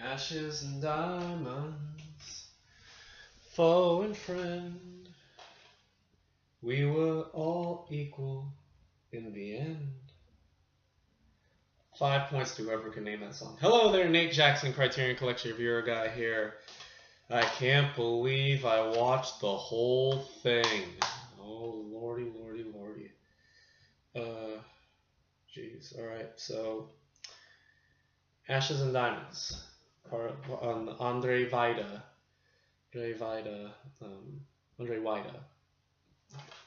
Ashes and diamonds, foe and friend, we were all equal in the end. 5 points to whoever can name that song. Hello there, Nate Jackson, Criterion Collection Reviewer guy here. I can't believe I watched the whole thing. Oh, lordy, lordy, lordy. Jeez. Alright, so Ashes and Diamonds. Andrzej Wajda. Andrzej Wajda. Oh my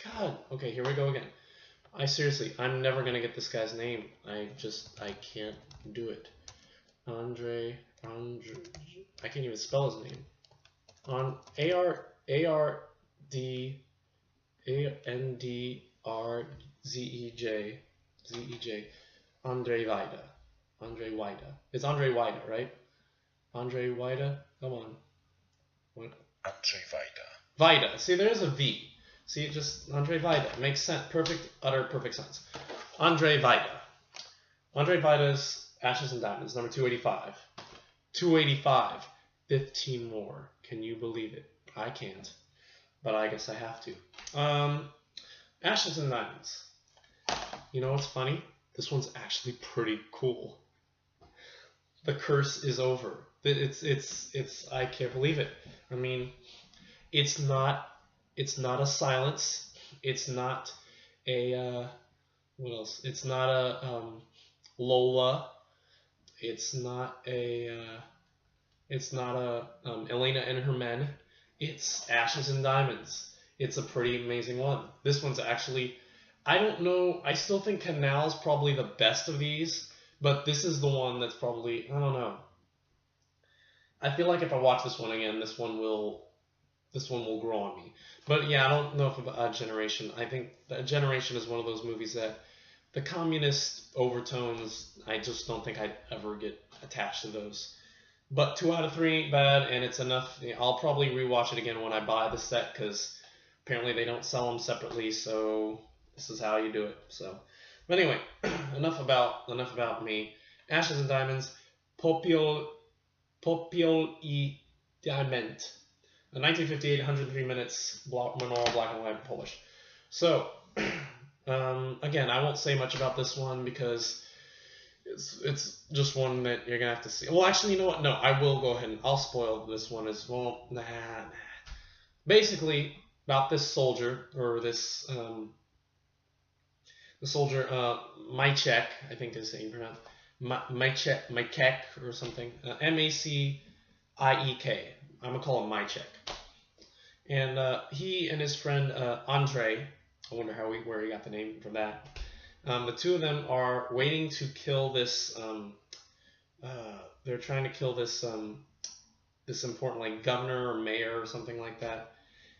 god. Okay, here we go again. I'm never gonna get this guy's name. I can't do it. Andrzej, I can't even spell his name. Andrzej. Andrzej Wajda. Andrzej Wajda. It's Andrzej Wajda, right? Andrzej Wajda? Come on. What? Andrzej Wajda. Wajda. See, there's a V. See, just Andrzej Wajda. Makes sense. Perfect sense. Andrzej Wajda. Andrzej Wajda's Ashes and Diamonds, number 285. 285. 15 more. Can you believe it? I can't. But I guess I have to. Ashes and Diamonds. You know what's funny? This one's actually pretty cool. The curse is over. It's I can't believe it. I mean, it's not a silence. It's not a what else? It's not a Lola. It's not a Elena and her men. It's Ashes and Diamonds. It's a pretty amazing one. This one's actually, I don't know, I still think Canal's probably the best of these, but this is the one that's probably, I don't know. I feel like if I watch this one again, this one will grow on me. But yeah, I don't know if about Generation. I think that Generation is one of those movies that the communist overtones, I just don't think I'd ever get attached to those. But 2 out of 3 ain't bad, and it's enough. I'll probably rewatch it again when I buy the set, because apparently they don't sell them separately, so this is how you do it. So, but anyway, enough about me. Ashes and Diamonds, Popiel I Diament. 1958, 103 minutes, Monroe, black and white, Polish. So, again, I won't say much about this one because it's just one that you're gonna have to see. Well, actually, you know what? No, I will go ahead and I'll spoil this one as well. Nah. Basically, about this soldier, or this the soldier, Maciek, I think is the name pronounced, Maciek or something, Maciek. I'm gonna call him Maciek. And he and his friend Andrzej, I wonder where he got the name from that. The two of them are waiting to kill this. They're trying to kill this this important, like, governor or mayor or something like that.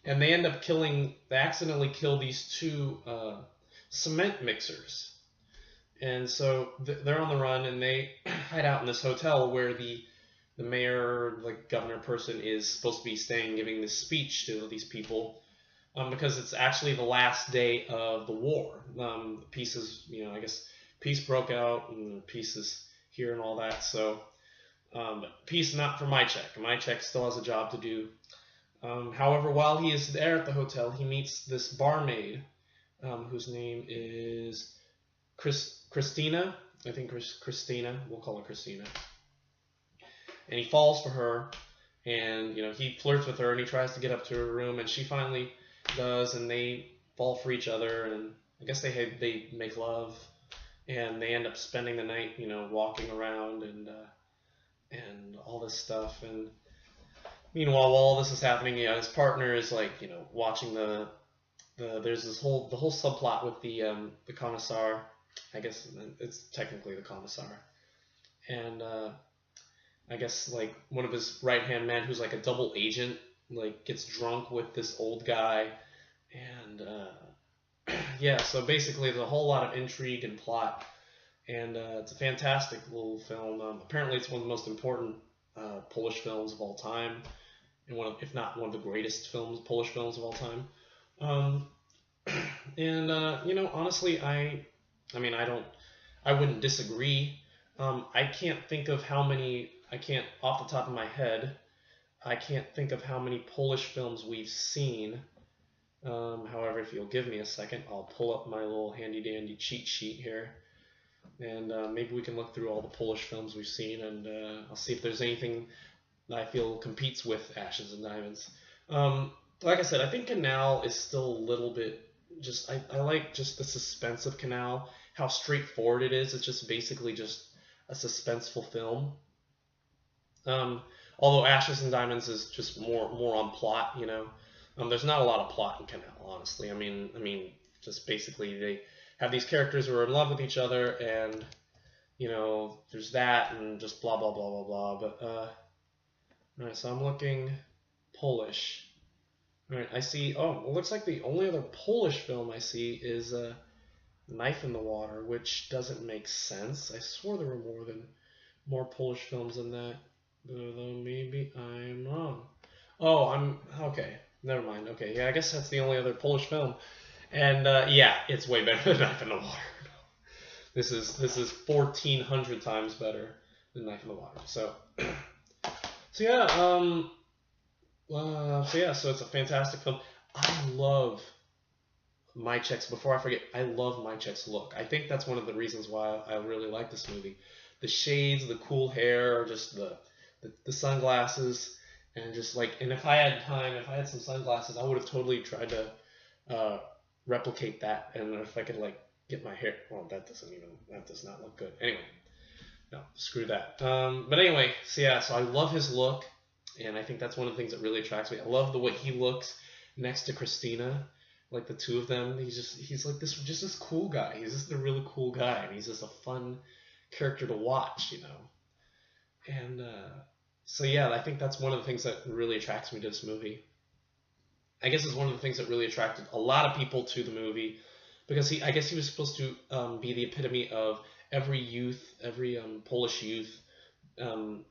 And they end up they accidentally kill these two cement mixers. And so they're on the run, and they hide out in this hotel where the mayor, like governor person, is supposed to be staying, giving this speech to these people, because it's actually the last day of the war. Peace is, I guess peace broke out, and peace is here and all that. So, but peace not for Maciek. Maciek still has a job to do. However, while he is there at the hotel, he meets this barmaid, whose name is Christina. I think Christina. We'll call her Christina. And he falls for her, and he flirts with her, and he tries to get up to her room, and she finally does, and they fall for each other, and I guess they make love, and they end up spending the night, walking around and all this stuff. And meanwhile, while all this is happening, his partner is like, watching there's the whole subplot with the commissar. I guess it's technically the commissar, and I guess like one of his right-hand men, who's like a double agent, like gets drunk with this old guy, and yeah, so basically there's a whole lot of intrigue and plot, and it's a fantastic little film. Apparently it's one of the most important Polish films of all time, and if not one of the greatest Polish films of all time. And honestly, I wouldn't disagree. I can't think of how many I can't, off the top of my head, I can't think of how many Polish films we've seen. However, if you'll give me a second, I'll pull up my little handy dandy cheat sheet here, and maybe we can look through all the Polish films we've seen, and I'll see if there's anything that I feel competes with Ashes and Diamonds. Like I said, I think Canal is still a little bit just, I like just the suspense of Canal, how straightforward it is. It's just basically just a suspenseful film. Although Ashes and Diamonds is just more on plot, you know. There's not a lot of plot in Canal, honestly. I mean, just basically they have these characters who are in love with each other, and you know, there's that, and just blah blah blah blah blah. But all right, so I'm looking Polish. All right, I see. Oh, it looks like the only other Polish film I see is Knife in the Water, which doesn't make sense. I swore there were more Polish films than that. Though maybe I'm wrong. Oh, I'm okay. Never mind. Okay, yeah, I guess that's the only other Polish film, and yeah, it's way better than Knife in the Water. This is 1,400 times better than Knife in the Water. So, so yeah, so it's a fantastic film. I love Mychek's. Before I forget, I love Mychek's look. I think that's one of the reasons why I really like this movie. The shades, the cool hair, just the sunglasses. And just like, and if I had time, if I had some sunglasses, I would have totally tried to replicate that. And if I could like get my hair, well, that does not look good. Anyway, no, screw that. But anyway, so yeah, so I love his look, and I think that's one of the things that really attracts me. I love the way he looks next to Christina, like the two of them. He's like this cool guy. He's just a really cool guy, and he's just a fun character to watch, you know. And so yeah, I think that's one of the things that really attracts me to this movie. I guess it's one of the things that really attracted a lot of people to the movie, because I guess he was supposed to be the epitome of every youth, every Polish youth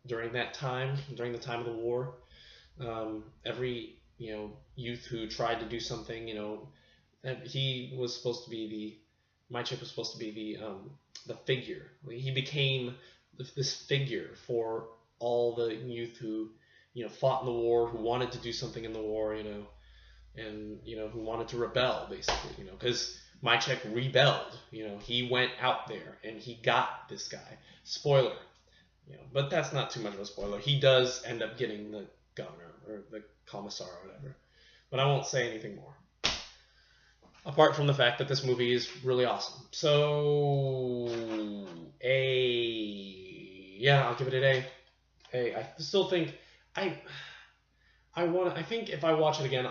during that time, during the time of the war. Every youth who tried to do something, he was supposed to be Mychek was supposed to be the figure. He became this figure for all the youth who fought in the war, who wanted to do something in the war, and who wanted to rebel, basically, because Mychek rebelled. He went out there and he got this guy. Spoiler, but that's not too much of a spoiler. He does end up getting the governor or the commissar or whatever, but I won't say anything more. Apart from the fact that this movie is really awesome. So, I'll give it an A. I still think I think if I watch it again,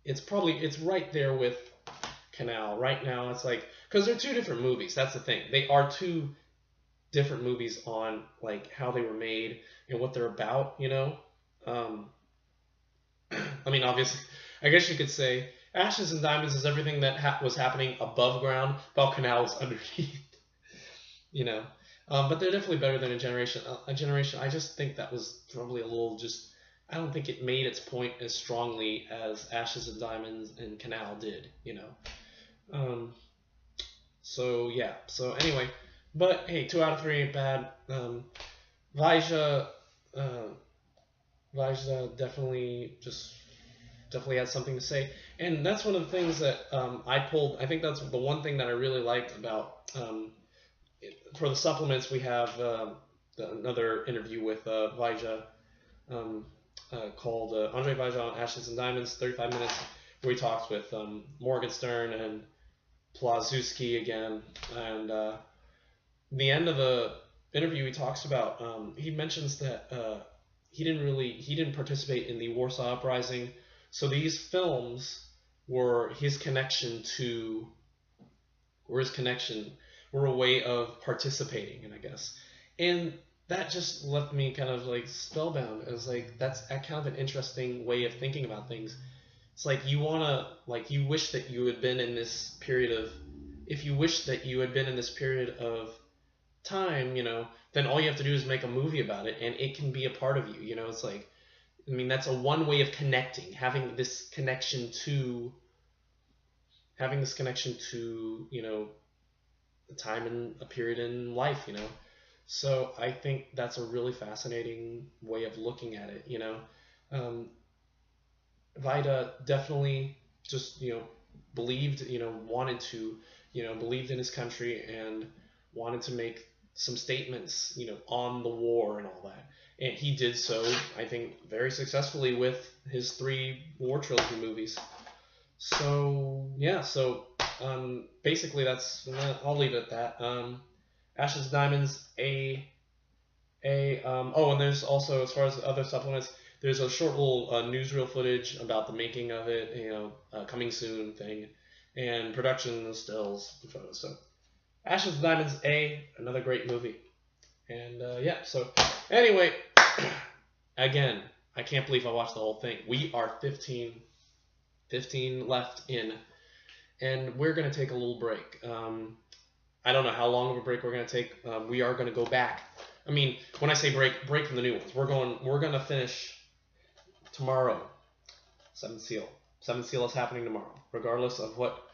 it's right there with Canal. Right now, it's like, because they're two different movies. That's the thing. They are two different movies on like how they were made and what they're about. I mean, obviously, I guess you could say Ashes and Diamonds is everything that was happening above ground, while Canal is underneath. But they're definitely better than a generation. I just think that was probably a little I don't think it made its point as strongly as Ashes and Diamonds and Canal did, So yeah. So anyway, but hey, 2 out of 3 ain't bad. Wajda definitely had something to say, and that's one of the things that I pulled. I think that's the one thing that I really liked about. For the supplements, we have another interview with Wajda called Andrzej Wajda on Ashes and Diamonds, 35 minutes, where he talks with Morgenstern and Plazewski again. And the end of the interview, he talks about, he mentions that he didn't participate in the Warsaw Uprising, so these films were his connection, were a way of participating, and I guess. And that just left me kind of like spellbound. It was like, that's kind of an interesting way of thinking about things. It's like you wish that you had been in this period of, if you wish that you had been in this period of time, then all you have to do is make a movie about it, and it can be a part of you. It's like, I mean, that's a one way of connecting, having this connection to, a time and a period in life, So I think that's a really fascinating way of looking at it. Um, Vida definitely just believed, wanted to, believed in his country and wanted to make some statements, on the war and all that. And he did so, I think, very successfully with his three war trilogy movies. So yeah, so basically that's I'll leave it at that. Ashes Diamonds oh, and there's also, as far as other supplements, there's a short little newsreel footage about the making of it, coming soon thing, and production stills and photos. So Ashes Diamonds another great movie, and yeah. So anyway, again, I can't believe I watched the whole thing. We are 15 left in, and we're gonna take a little break. I don't know how long of a break we're gonna take. We are gonna go back. I mean, when I say break from the new ones, we're gonna finish tomorrow. Seventh Seal. Seventh Seal is happening tomorrow, regardless of what.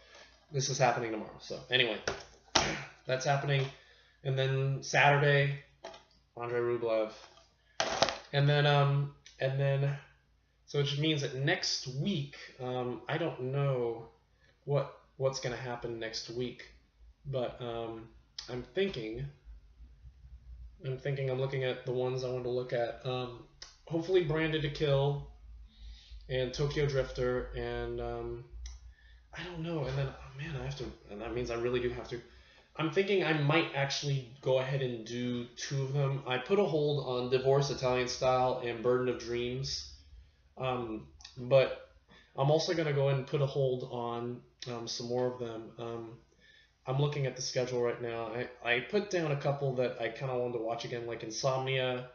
This is happening tomorrow. So anyway, that's happening, and then Saturday, Andrei Rublev, and then so which means that next week, I don't know what's gonna happen next week, but I'm thinking. I'm looking at the ones I want to look at. Hopefully Branded to Kill and Tokyo Drifter and I don't know. And then man, I have to, and that means I really do have to. I'm thinking I might actually go ahead and do two of them. I put a hold on Divorce Italian Style and Burden of Dreams, but I'm also gonna go ahead and put a hold on some more of them. I'm looking at the schedule right now. I put down a couple that I kind of wanted to watch again, like Insomnia,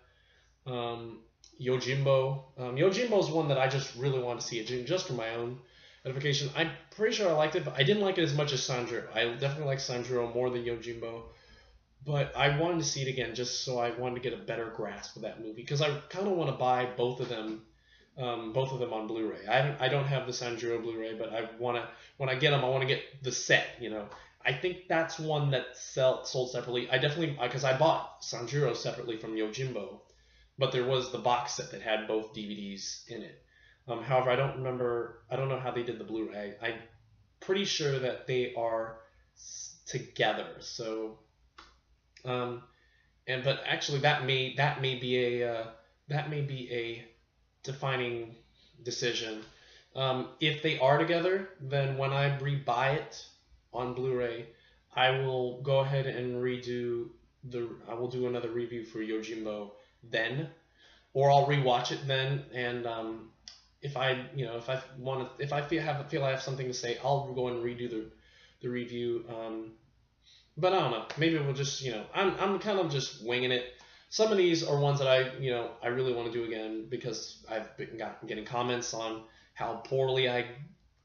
Yojimbo. Yojimbo is one that I just really wanted to see, just for my own edification. I'm pretty sure I liked it, but I didn't like it as much as Sanjuro. I definitely like Sanjuro more than Yojimbo, but I wanted to see it again just so I wanted to get a better grasp of that movie, because I kind of want to buy both of them on Blu-ray. I don't have the Sanjuro Blu-ray, but I want to, when I get them, I want to get the set, I think that's one that sold separately. I definitely, because I bought Sanjuro separately from Yojimbo, but there was the box set that had both DVDs in it. However, I don't know how they did the Blu-ray. I'm pretty sure that they are together. So, but actually that may be a defining decision. If they are together, then when I rebuy it on Blu-ray, I will go ahead and I will do another review for Yojimbo then, or I'll rewatch it then, and if I feel I have something to say, I'll go and redo the review. But I don't know. Maybe we'll just I'm kind of just winging it. Some of these are ones that I really want to do again, because I've been getting comments on how poorly I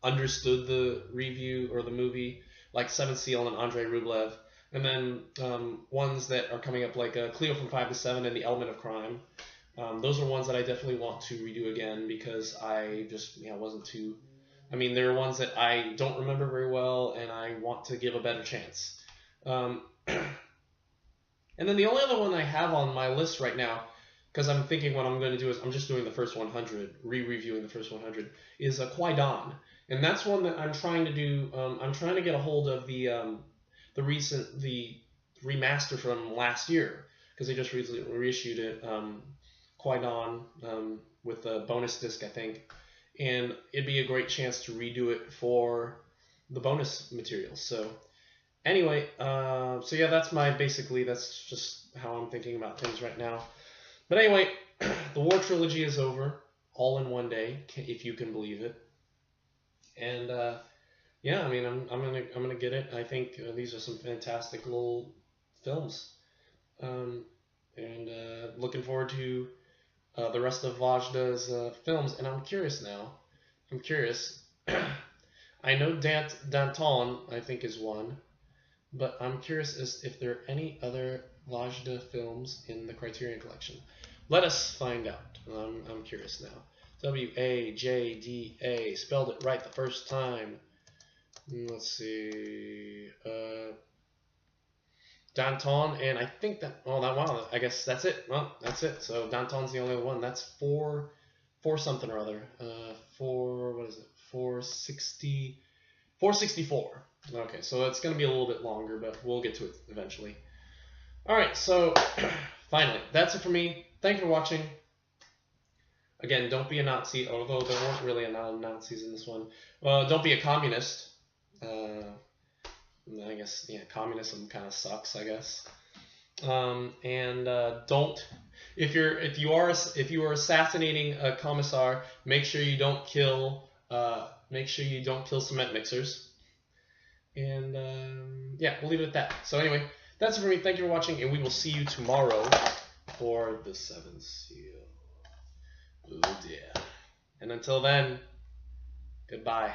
understood the review or the movie, like Seventh Seal and Andrei Rublev, and then ones that are coming up like Cleo from 5 to 7 and The Element of Crime. Those are ones that I definitely want to redo again, because I just wasn't too. I mean, there are ones that I don't remember very well, and I want to give a better chance. And then the only other one I have on my list right now, because I'm thinking what I'm going to do is I'm just doing the first 100, re-reviewing the first 100, is Qui-Gon. And that's one that I'm trying to do. I'm trying to get a hold of the remaster from last year, because they just recently reissued it, Qui-Gon, with a bonus disc, I think. And it'd be a great chance to redo it for the bonus materials. So anyway, so yeah, that's just how I'm thinking about things right now. But anyway, the War Trilogy is over, all in one day, if you can believe it. And yeah, I mean, I'm gonna get it. I think these are some fantastic little films, and looking forward to the rest of Vajda's films. And I'm curious now. I'm curious. I know Danton, I think, is one, but I'm curious as if there are any other Vajda films in the Criterion Collection. Let us find out. I'm curious now. Wajda, spelled it right the first time. Let's see. Danton, and I think that, oh, wow, I guess that's it. Well, that's it. So Danton's the only one. That's four something or other. What is it? 464. Okay, so it's going to be a little bit longer, but we'll get to it eventually. All right, so finally, that's it for me. Thank you for watching. Again, don't be a Nazi, although there weren't really a lot of Nazis in this one. Don't be a communist. I guess, yeah, communism kind of sucks, I guess. And don't, if you are assassinating a commissar, make sure you don't kill cement mixers. And yeah, we'll leave it at that. So anyway, that's it for me. Thank you for watching, and we will see you tomorrow for the 7th seal. Oh dear. And until then, goodbye.